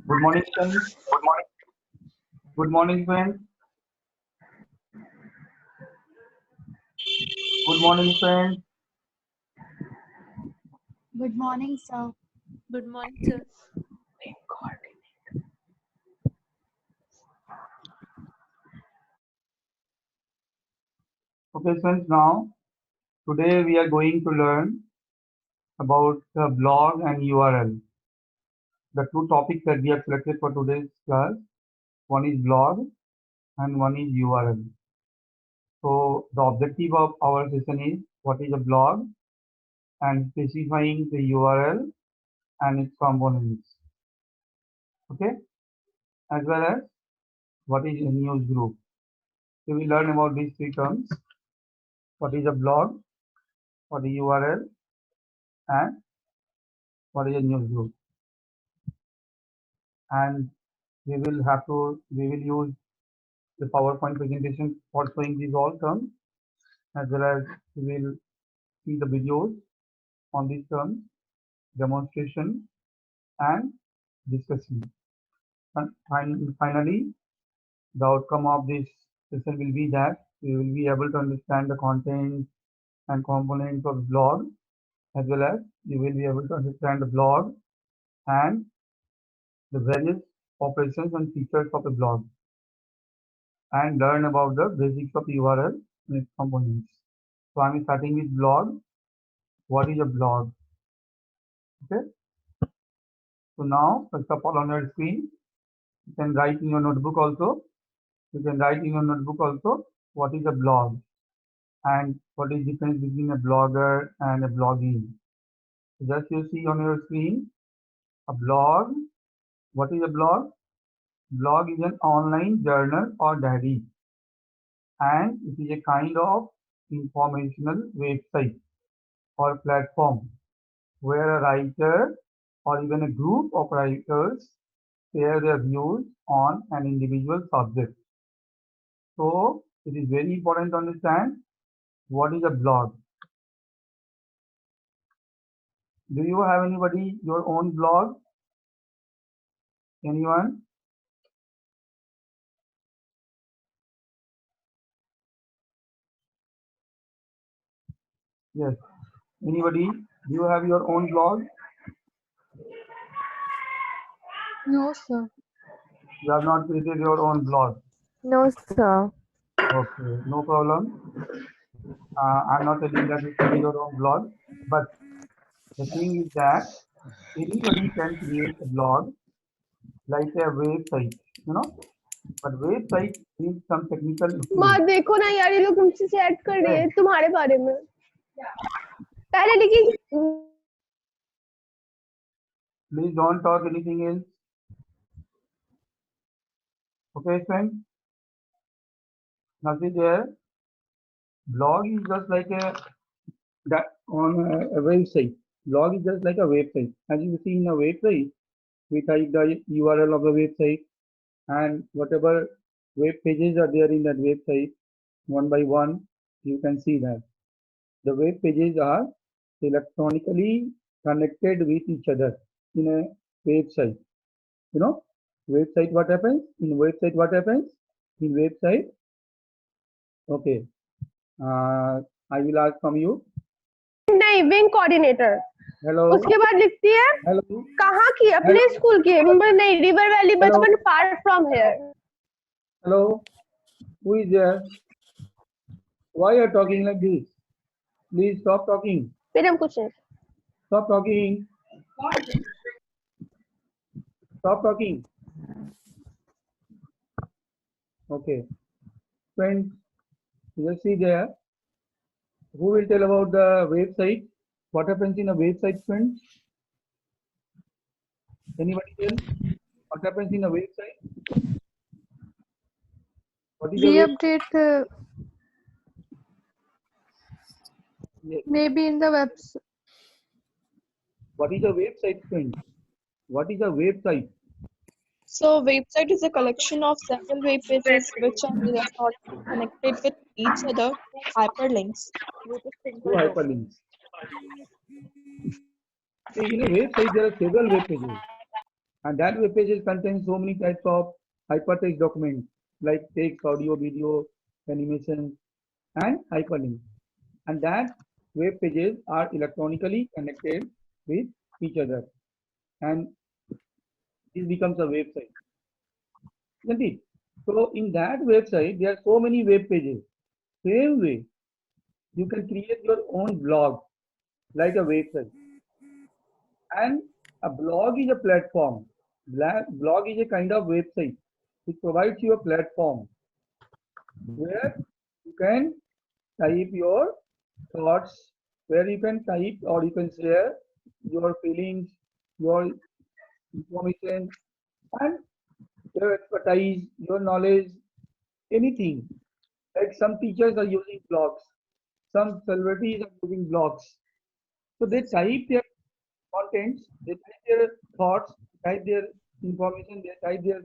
Good morning, friends. Good morning, friends. Good morning, friends. Good morning, sir. Good morning, sir. Okay, friends. Now, today we are going to learn about the blog and URL. The two topics that we have selected for today's class. One is blog and one is URL. So, the objective of our session is what is a blog and specifying the URL and its components. Okay, as well as what is a news group. So, we learn about these three terms. What is a blog? What is URL? And what is a news group? And we will use the PowerPoint presentation for showing these all terms, as well as we will see the videos on these terms, demonstration and discussion. And finally, the outcome of this session will be that we will be able to understand the content and components of blog, as well as you will be able to understand the blog and the various operations and features of a blog, and learn about the basics of URL and its components. So I'm starting with blog. What is a blog? Okay. So now, first of all, on your screen, you can write in your notebook also. You can write in your notebook also what is a blog and what is the difference between a blogger and a blogging. So just you see on your screen a blog. What is a blog? Blog is an online journal or diary, and it is a kind of informational website or platform where a writer or even a group of writers share their views on an individual subject. So it is very important to understand what is a blog. Do you have anybody your own blog? Anyone? Yes. Anybody? Do you have your own blog? No, sir. You have not created your own blog. No, sir. Okay, no problem. I'm not telling that you create your own blog, but the thing is that anybody can create a blog like a website, you know. But website needs some technical माँ skills. देखो ना यार, ये लोग मुझसे chat कर रही है Okay. तुम्हारे बारे में पहले, लेकिन Please don't talk anything else. Okay, friends. Nothing there. Blog is just like a website. Blog is just like a website. As you see in a website, we type the URL of the website, and whatever web pages are there in that website, one by one, you can see that the web pages are electronically connected with each other in a website. You know, website what happens? In website what happens? In website, okay. I will ask from you. नहीं, wing coordinator Hello. उसके बाद लिखती है Hello. कहाँ की, अपने school की, नहीं, रिवर वैली Hello. बचपन, far from here. Hello. Who is there? Why are you talking like this? Please stop talking. फिर हम कुछ नहीं. Stop talking. Stop talking. Okay. Friends, just see there. Who will tell about the website? What happens in a website, friends? Anybody tell? What happens in a website? What is We a website? update Yes. maybe in the website. What is a website, friends? What is a website? So, website is a collection of several web pages which are electronically connected with each other, hyperlinks. Two hyperlinks. See, in a website, there are several web pages, and that web pages contain so many types of hypertext documents like text, audio, video, animation, and hyperlinks. And that web pages are electronically connected with each other, and this becomes a website, isn't it? So in that website, there are so many web pages. Same way, you can create your own blog like a website. And a blog is a platform. Blog is a kind of website which provides you a platform where you can type your thoughts, where you can type or you can share your feelings, your information, and your expertise, your knowledge, anything. Like some teachers are using blogs, some celebrities are using blogs. So they type their contents, they type their thoughts, type their information, they type their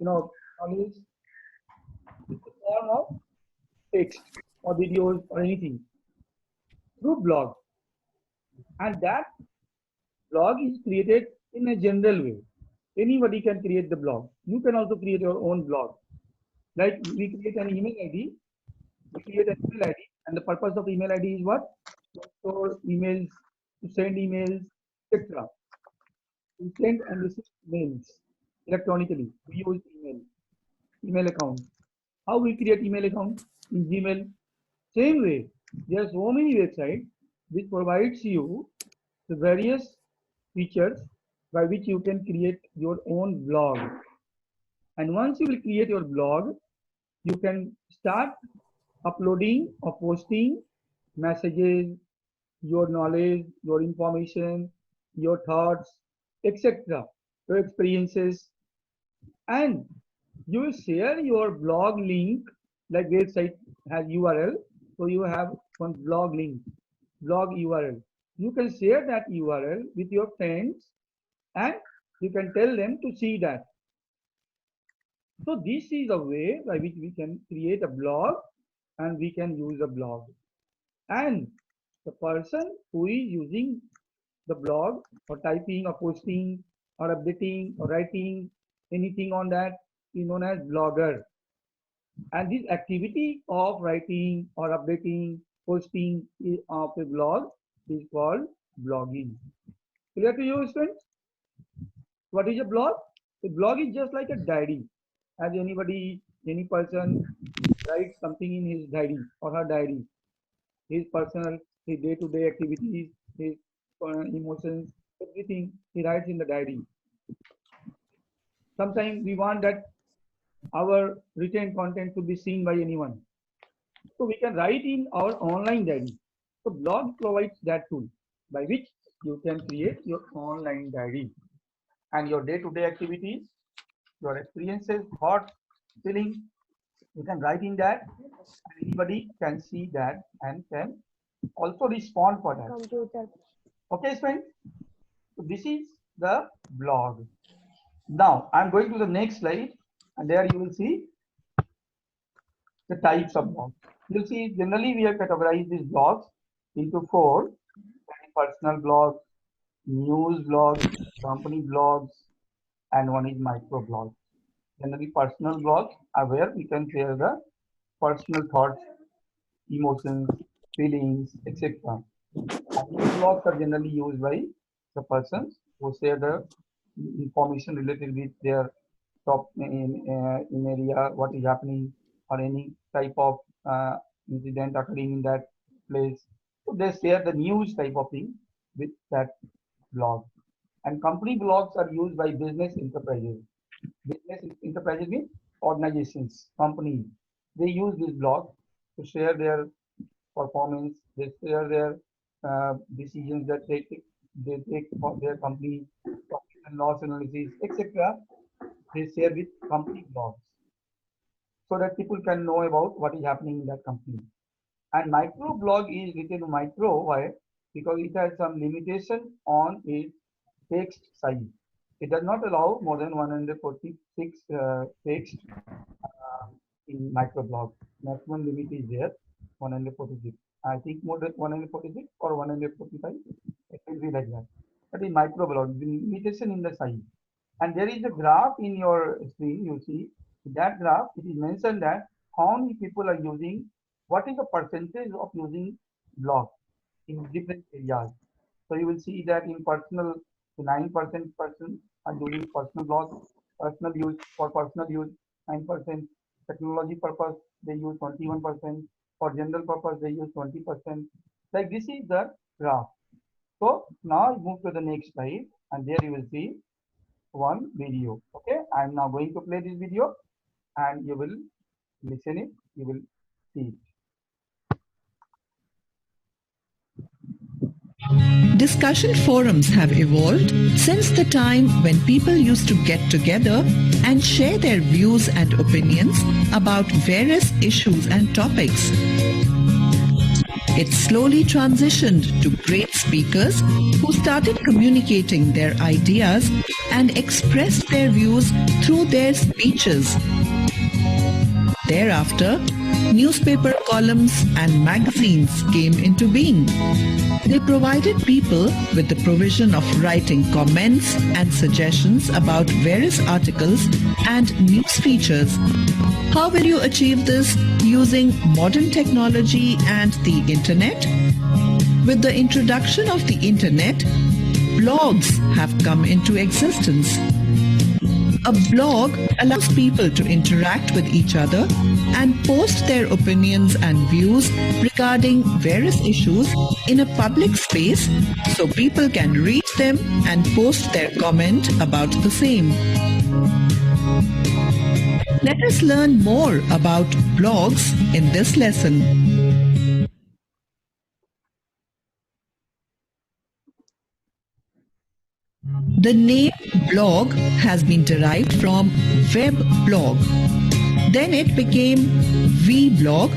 knowledge in the form of text or videos or anything through blog. And that blog is created in a general way. Anybody can create the blog. You can also create your own blog. Like we create an email ID, we create an email ID, and the purpose of email ID is what? To store emails, to send emails, etc. We send and receive mails electronically. We use email account. How we create email account in Gmail? Same way, there are so many websites which provides you the various features by which you can create your own blog. And once you will create your blog, you can start uploading or posting messages, your knowledge, your information, your thoughts, etc., your experiences, and you will share your blog link like website has URL. So you have one blog link, blog URL. You can share that URL with your friends and you can tell them to see that. So this is a way by which we can create a blog and we can use a blog. And the person who is using the blog or typing or posting or updating or writing anything on that is known as blogger. And this activity of writing or updating, posting of a blog is called blogging. Clear to you, students? What is a blog? A blog is just like a diary. As any person writes something in his diary or her diary, his personal, his day-to-day activities, his emotions, everything he writes in the diary. Sometimes we want that our written content to be seen by anyone. So we can write in our online diary. So blog provides that tool by which you can create your online diary and your day-to-day activities, your experiences, thoughts, feelings. You can write in that, and anybody can see that and can also respond for that. Computer. Okay, friends. So this is the blog. Now I'm going to the next slide, and there you will see the types of blogs. You'll see generally we have categorized these blogs into four: personal blogs, news blogs, company blogs, and one is micro blogs. Generally, personal blogs are where we can share the personal thoughts, emotions, feelings, etc. And news blogs are generally used by the persons who share the information related with their top in area, what is happening, or any type of incident occurring in that place. So they share the news type of thing with that blog. And company blogs are used by business enterprises. Business enterprises mean organizations, companies. They use this blog to share their performance, they share their decisions that they take for their company, profit and loss analysis, etc. They share with company blogs so that people can know about what is happening in that company. And micro blog is written micro. Why? Because it has some limitation on its text size. It does not allow more than 146 text in microblog. Maximum limit is there, 146. I think more than 146 or 145. It will be like that. That is microblog, the limitation in the size. And there is a graph in your screen. You see that graph. It is mentioned that how many people are using, what is the percentage of using blog in different areas. So you will see that in personal, 9% person are using personal blog, personal use for personal use, 9%. Technology purpose they use 21%. For general purpose they use 20%. Like this is the graph. So now move to the next slide, and there you will see one video. Okay, I am now going to play this video, and you will listen it. You will see it. Discussion forums have evolved since the time when people used to get together and share their views and opinions about various issues and topics. It slowly transitioned to great speakers who started communicating their ideas and expressed their views through their speeches. Thereafter, newspaper columns and magazines came into being. They provided people with the provision of writing comments and suggestions about various articles and news features. How will you achieve this using modern technology and the internet? With the introduction of the internet, blogs have come into existence. A blog allows people to interact with each other and post their opinions and views regarding various issues in a public space so people can read them and post their comment about the same. Let us learn more about blogs in this lesson. The name blog has been derived from web blog. Then it became vblog,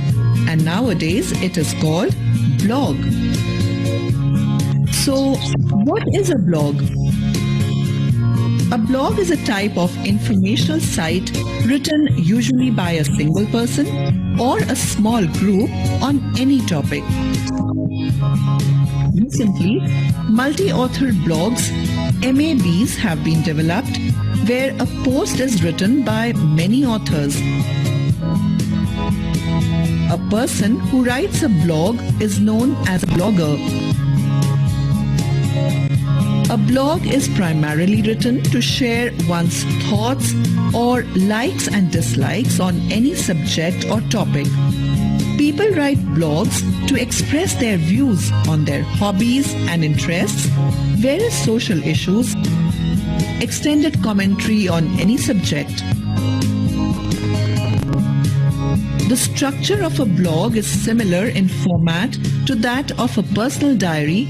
and nowadays it is called blog. So, what is a blog? A blog is a type of informational site written usually by a single person or a small group on any topic. Recently, multi-authored blogs, MABs, have been developed where a post is written by many authors. A person who writes a blog is known as a blogger. A blog is primarily written to share one's thoughts or likes and dislikes on any subject or topic. People write blogs to express their views on their hobbies and interests, various social issues, extended commentary on any subject. The structure of a blog is similar in format to that of a personal diary,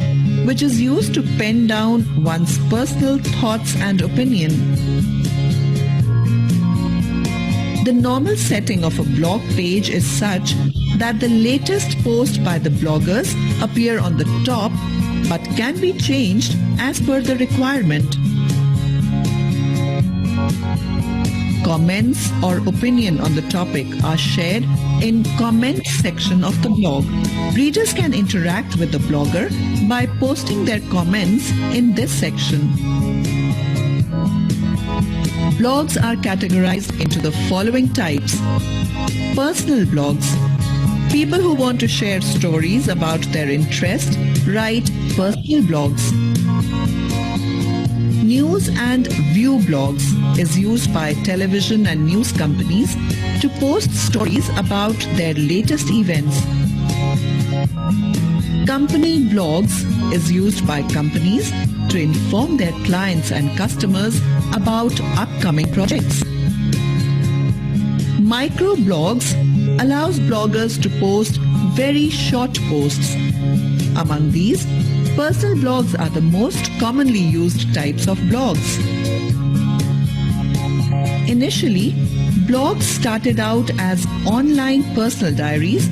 which is used to pen down one's personal thoughts and opinion. The normal setting of a blog page is such that the latest post by the bloggers appear on the top but can be changed as per the requirement. Comments or opinion on the topic are shared in comment section of the blog. Readers can interact with the blogger by posting their comments in this section. Blogs are categorized into the following types. Personal blogs. People who want to share stories about their interest write personal blogs. News and view blogs is used by television and news companies to post stories about their latest events. Company blogs is used by companies to inform their clients and customers about upcoming projects. Microblogs allows bloggers to post very short posts. Among these, personal blogs are the most commonly used types of blogs. Initially, blogs started out as online personal diaries,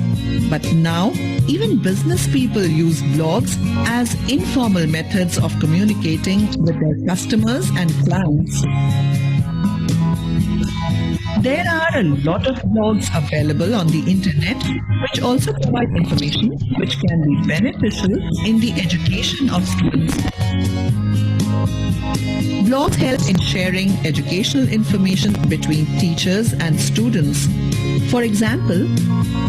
but now even business people use blogs as informal methods of communicating with their customers and clients. There are a lot of blogs available on the internet which also provide information which can be beneficial in the education of students. Blogs help in sharing educational information between teachers and students. For example,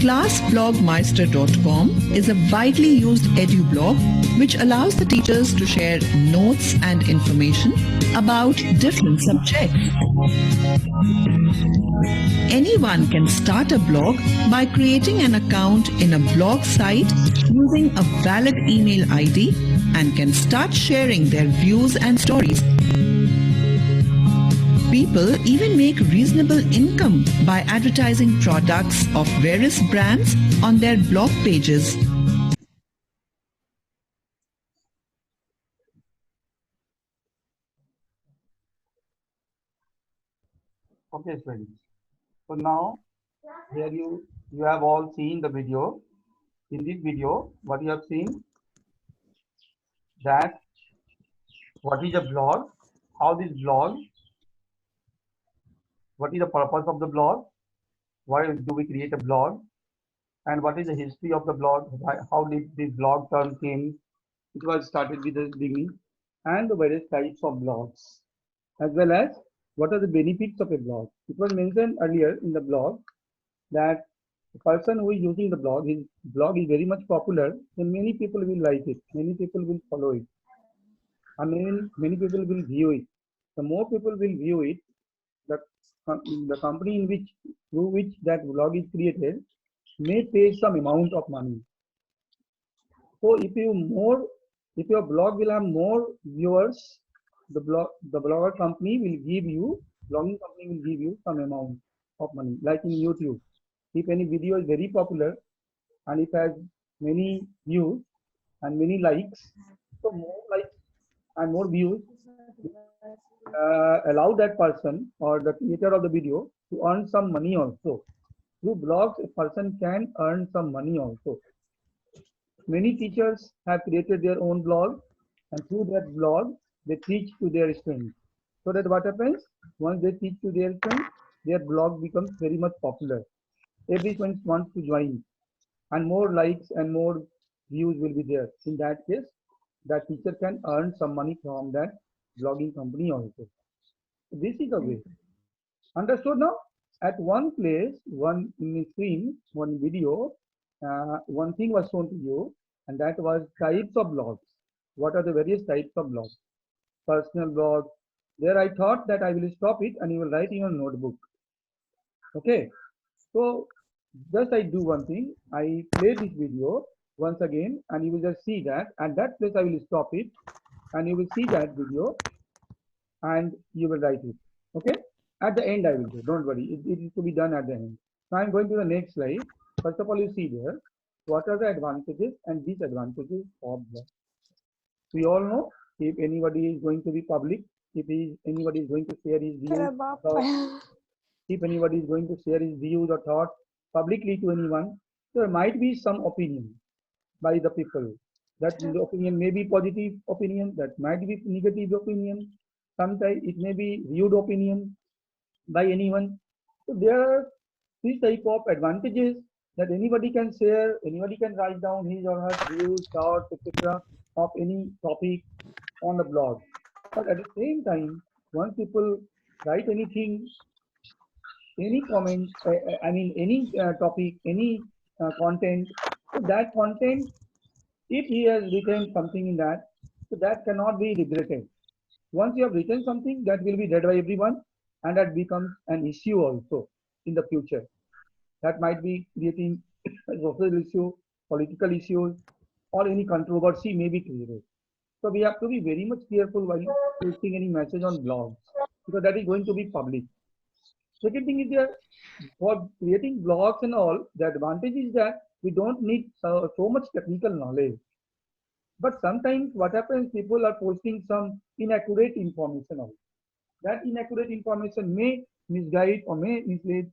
classblogmeister.com is a widely used edu blog which allows the teachers to share notes and information about different subjects. Anyone can start a blog by creating an account in a blog site using a valid email ID and can start sharing their views and stories. People even make reasonable income by advertising products of various brands on their blog pages. Okay, friends. So now here you have all seen the video. In this video, what you have seen, that what is a blog, how this blog, what is the purpose of the blog, why do we create a blog, and what is the history of the blog, how did this blog term came, it was started with the beginning, and the various types of blogs, as well as what are the benefits of a blog. It was mentioned earlier in the blog that the person who is using the blog, his blog is very much popular, then many people will like it, many people will follow it, and many people will view it. The more people will view it, the company in which through which that blog is created may pay some amount of money. So if your blog will have more viewers, the blogging company will give you some amount of money, like in YouTube. If any video is very popular and it has many views and many likes, so more likes and more views allow that person or the creator of the video to earn some money also. Through blogs, a person can earn some money also. Many teachers have created their own blog, and through that blog, they teach to their students. So that what happens, once they teach to their students, their blog becomes very much popular. Everyone wants to join, and more likes and more views will be there. In that case, that teacher can earn some money from that blogging company also. This is a way. Understood now? At one place, one in the screen, one video, one thing was shown to you, and that was types of blogs. What are the various types of blogs? Personal blog. There I thought that I will stop it and you will write in your notebook. Okay. So just I do one thing. I play this video once again and you will just see that. At that place I will stop it and you will see that video and you will write it. Okay. At the end I will do. Don't worry. It is to be done at the end. Now I'm going to the next slide. First of all, you see there. What are the advantages and disadvantages of blogs? We all know if anybody is going to be public, if anybody is going to share his views, if anybody is going to share his views or thoughts publicly to anyone, there might be some opinion by the people. That the opinion may be positive opinion, that might be negative opinion. Sometimes it may be viewed opinion by anyone. So there are these type of advantages that anybody can share, anybody can write down his or her views, thoughts, etc. of any topic on the blog. But at the same time, once people write anything, any comment, any topic, any content, so that content, if he has written something in that, so that cannot be regretted. Once you have written something, that will be read by everyone, and that becomes an issue also in the future. That might be creating social issue, political issues, or any controversy may be created. So we have to be very much careful while posting any message on blogs, because that is going to be public. Second thing is that for creating blogs and all, the advantage is that we don't need so much technical knowledge. But sometimes what happens, people are posting some inaccurate information also. That inaccurate information may misguide or may mislead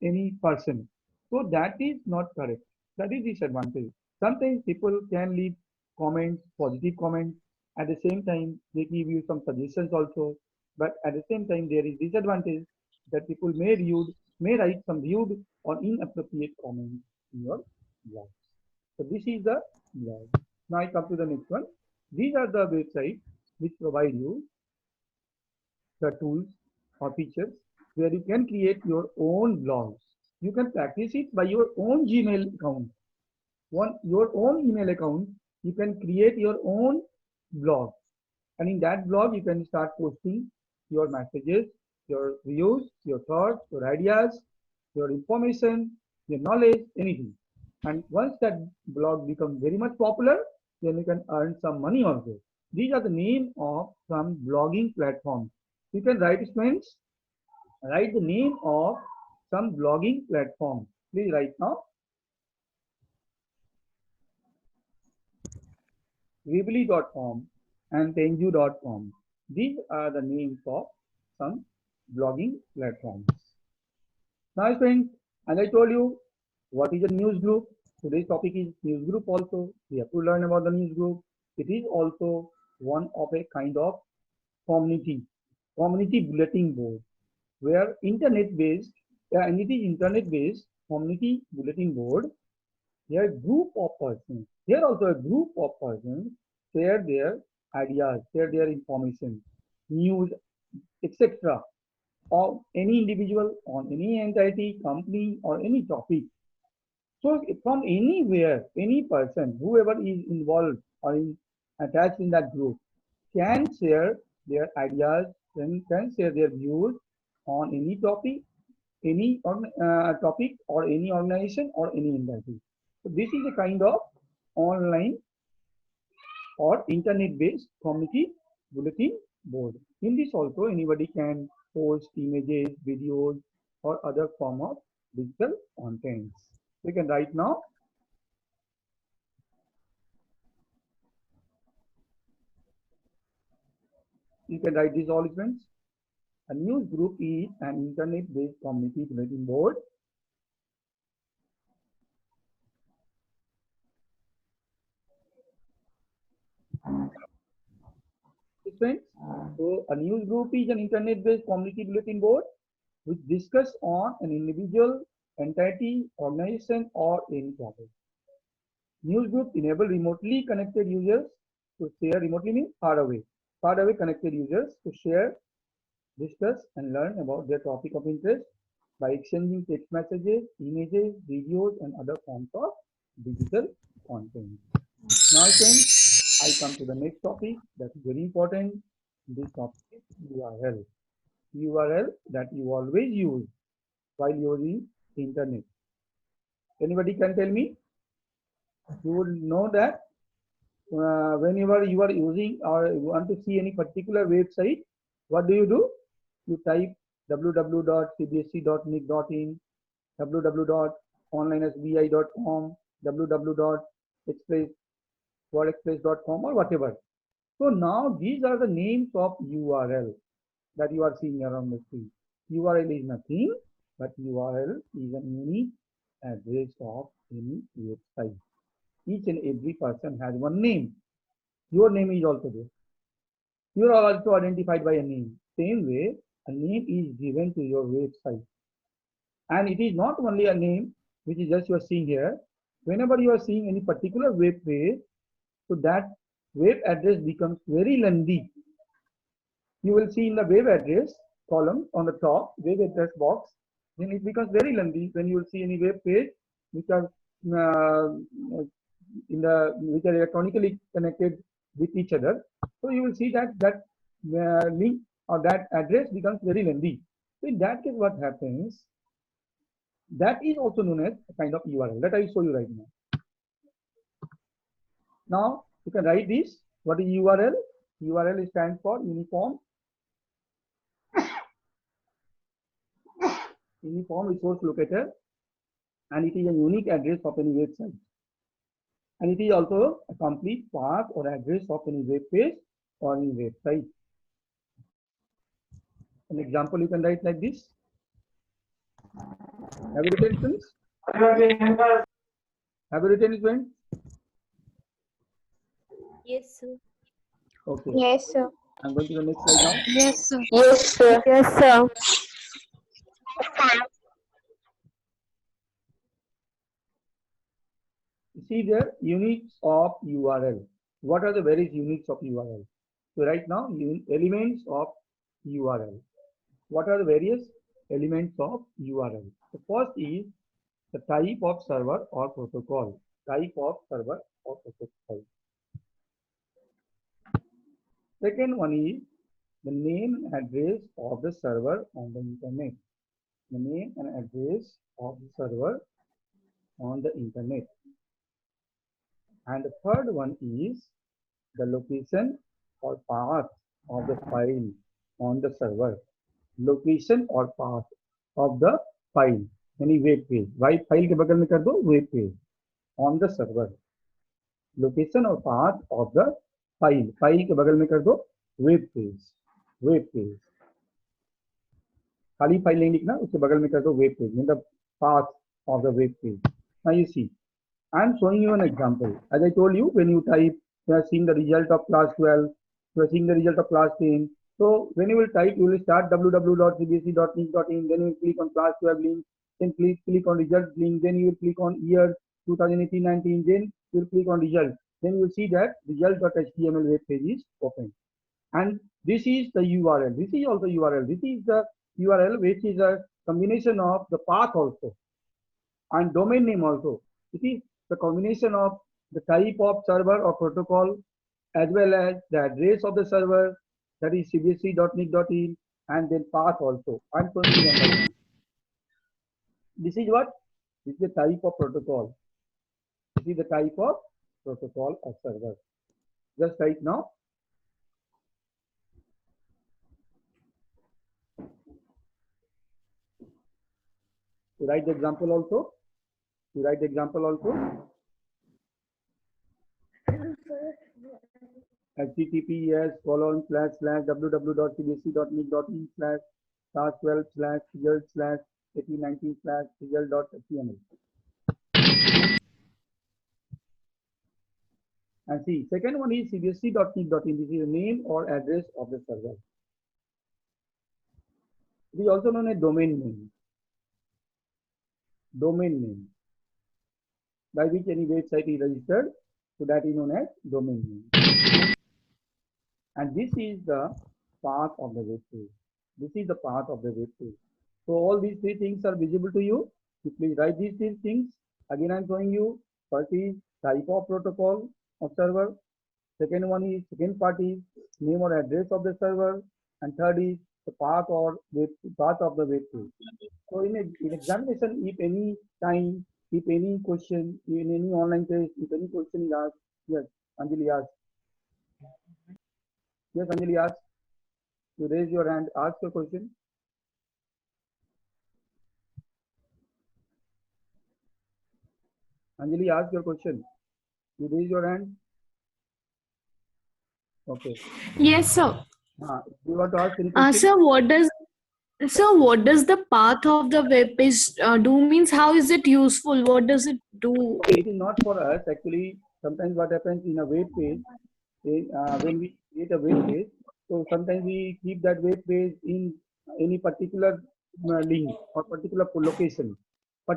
any person. So that is not correct. That is disadvantage. Sometimes people can leave comments, positive comments. At the same time, they give you some suggestions also. But at the same time, there is disadvantage that people may write some rude or inappropriate comments in your blog. So this is the blog. Now I come to the next one. These are the websites which provide you the tools or features where you can create your own blogs. You can practice it by your own Gmail account. Your own email account, you can create your own blog. And in that blog, you can start posting your messages, your views, your thoughts, your ideas, your information, your knowledge, anything. And once that blog becomes very much popular, then you can earn some money also. These are the name of some blogging platforms. You can write, students, write the name of some blogging platform. Please write now. Weebly.com and Tenju.com. These are the names of some blogging platforms. Now, friends, as I told you, what is a news group? Today's topic is news group also. We have to learn about the news group. It is also one of a kind of community bulletin board, where internet-based, and it is internet-based community bulletin board. Here, a group of persons. Here also a group of persons share their ideas, share their information, news, etc. of any individual, on any entity, company, or any topic. So from anywhere, any person, whoever is involved or attached in that group, can share their ideas, can share their views on any topic, topic or any organization or any entity. So this is a kind of online or internet-based community bulletin board. In this also, anybody can post images, videos, or other form of digital contents. We can write now. You can write these all, friends. A news group is an internet-based community bulletin board friends. So a news group is an internet-based community bulletin board which discuss on an individual, entity, organization, or any topic. News group enable remotely connected users to share. Remotely means far away connected users to share, discuss, and learn about their topic of interest by exchanging text messages, images, videos, and other forms of digital content. Now, friends, I come to the next topic that is very important. This topic is URL. URL that you always use while using the internet. Anybody can tell me? You would know that whenever you are using or you want to see any particular website, what do? You type www.cbsc.nic.in, www.onlinesbi.com, www.wordexpress.com, or whatever. So now these are the names of URL that you are seeing around the screen. URL is nothing but URL is a unique address of any website. Each and every person has one name. Your name is also there. You are also identified by a name. Same way, a name is given to your website. And it is not only a name, which is just you are seeing here. Whenever you are seeing any particular web page, so that web address becomes very lengthy. You will see in the web address column on the top, web address box, then it becomes very lengthy when you will see any web page which are which are electronically connected with each other. So you will see that link or that address becomes very lengthy. So in that case, what happens? That is also known as a kind of URL that I will show you right now. Now you can write this. What is URL? URL stands for Uniform Resource Locator, and it is a unique address of any website. And it is also a complete path or address of any web page or any website. An example you can write like this. Have you written, friends? Have you written it, friends? Yes, sir. Okay. Yes, sir. I'm going to the next slide now. Yes, sir. Yes, sir. Yes, sir. See the units of URL. What are the various units of URL? So right now, elements of URL. What are the various elements of URL? The first is the type of server or protocol. Type of server or protocol. Second one is the name and address of the server on the internet. The name and address of the server on the internet. And the third one is the location or path of the file on the server. Location or path of the file, any web page. Right file के बगल में कर दो web page on the server. Location or path of the file. File के बगल में कर दो web page. Web page. खाली फाइल नहीं लिखना, उसके बगल में कर दो web page. Mean the path of the web page. Now you see. I am showing you an example. As I told you, when you type, you are seeing the result of class 12, you are seeing the result of class 10. So when you will type, you will start www.cbse.nic.in, then you will click on class 12 link, then click on result link, then you will click on year 2018-19, then you will click on result. Then you will see that result.html web page is open. And this is the URL. This is also URL. This is the URL which is a combination of the path also and domain name also. It is the combination of the type of server or protocol as well as the address of the server, that is cbse.nic.in, and then path also. I'm going to remember. This is what? This is the type of protocol. This is the type of protocol of server. Just right now. To write the example also. https://www.cbse.nic.in//12/result/1819/result.html. And see, second one is cbse.nic.in. This is the name or address of the server. It is also known as domain name. Domain name, by which any website is registered, so that is known as domain name. And this is the path of the web page. This is the path of the web page. So all these three things are visible to you. You please write these three things. Again, I am showing you. First is type of protocol of server. Second one is second part is name or address of the server, and third is the path or path of the web page. So in examination, if any time, if any question, in any online test, if any question is asked, yes, Anjali asked. Yes, Anjali asked. You raise your hand, ask your question. Anjali, ask your question. You raise your hand. Okay. Yes, sir. You want to ask any question? Sir, what does the path of the web page do? Means how is it useful? What does it do? It is not for us actually. Sometimes what happens in a web page, when we create a web page, so sometimes we keep that web page in any particular link or particular location, a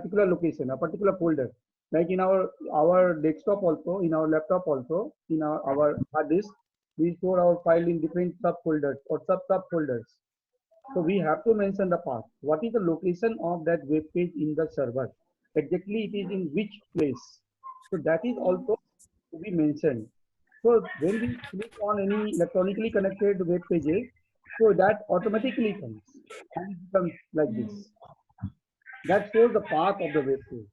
particular folder. Like in our desktop also, in our laptop also, in our hard disk, we store our file in different subfolders or subfolders. So we have to mention the path. What is the location of that web page in the server? Exactly it is in which place. So that is also to be mentioned. So when we click on any electronically connected web pages, so that automatically comes and it becomes like this. That shows the path of the web page.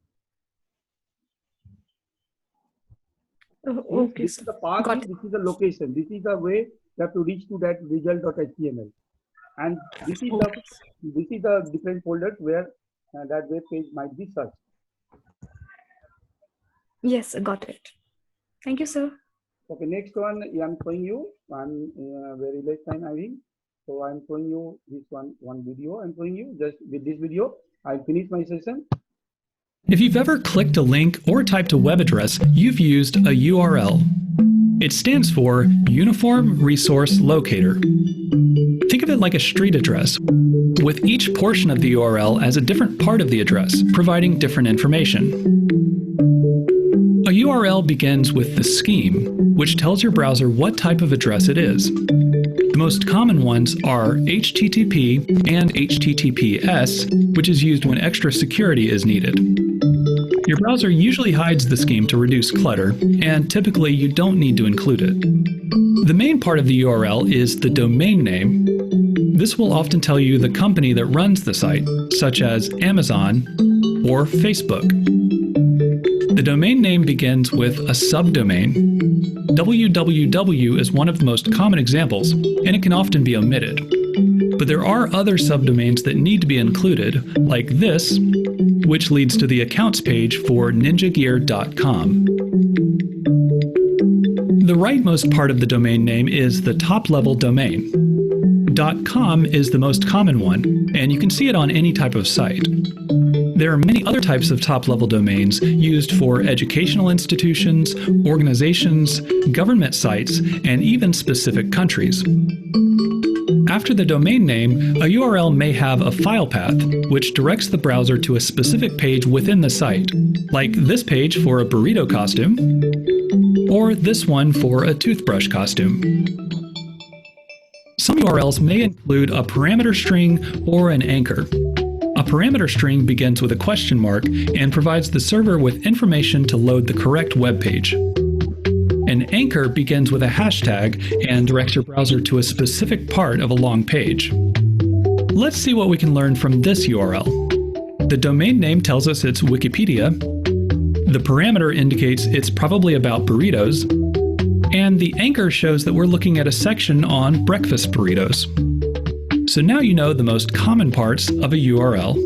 Okay, This is the path, this is the location, this is the way you have to reach to that result.html. And this is the different folders where that web page might be searched. Yes, got it. Thank you, sir. Okay, next one I'm showing you. I'm very less time having, so I'm showing you this one video. I'm showing you just with this video. I'll finish my session. If you've ever clicked a link or typed a web address, you've used a URL. It stands for Uniform Resource Locator. Think of it like a street address. with each portion of the URL as a different part of the address, providing different information. A URL begins with the scheme, which tells your browser what type of address it is. The most common ones are HTTP and HTTPS, which is used when extra security is needed. Your browser usually hides the scheme to reduce clutter, and typically you don't need to include it. The main part of the URL is the domain name. This will often tell you the company that runs the site, such as Amazon or Facebook. The domain name begins with a subdomain. www is one of the most common examples, and it can often be omitted. But there are other subdomains that need to be included, like this, which leads to the accounts page for ninjagear.com. The rightmost part of the domain name is the top-level domain. .com is the most common one, and you can see it on any type of site. There are many other types of top-level domains used for educational institutions, organizations, government sites, and even specific countries. After the domain name, a URL may have a file path, which directs the browser to a specific page within the site, like this page for a burrito costume, or this one for a toothbrush costume. Some URLs may include a parameter string or an anchor. A parameter string begins with a question mark and provides the server with information to load the correct web page. An anchor begins with a hashtag and directs your browser to a specific part of a long page. Let's see what we can learn from this URL. The domain name tells us it's Wikipedia. The parameter indicates it's probably about burritos. And the anchor shows that we're looking at a section on breakfast burritos. So now you know the most common parts of a URL.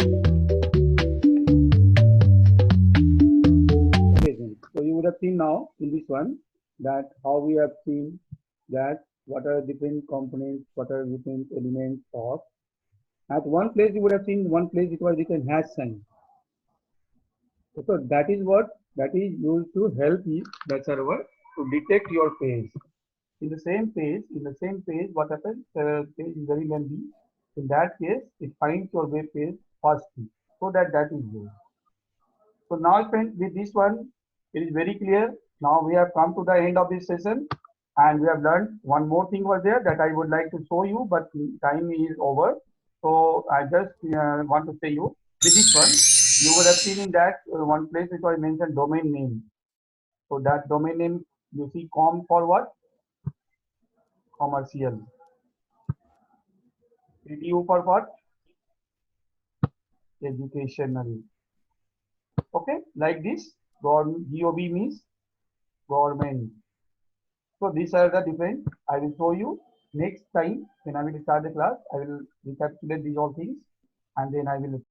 Okay, so you would have seen now in this one that how we have seen that what are different components, what are different elements of. At one place you would have seen one place it was written hash sign. So that is used to help you, that server, to detect your page. In the same page, what happens? Page is very lengthy. In that case, it finds your web page firstly, so that is used. So now, friends, with this one, it is very clear. Now we have come to the end of this session, and we have learned one more thing was there that I would like to show you, but time is over. So I just want to say you with this one, you would have seen in that one place which I mentioned domain name. So that domain name you see com for what? Commercial. edu for what? Educational. Okay, like this. GOB means government. So these are the different. I will show you next time when I will start the class. I will recapitulate these all things, and then I will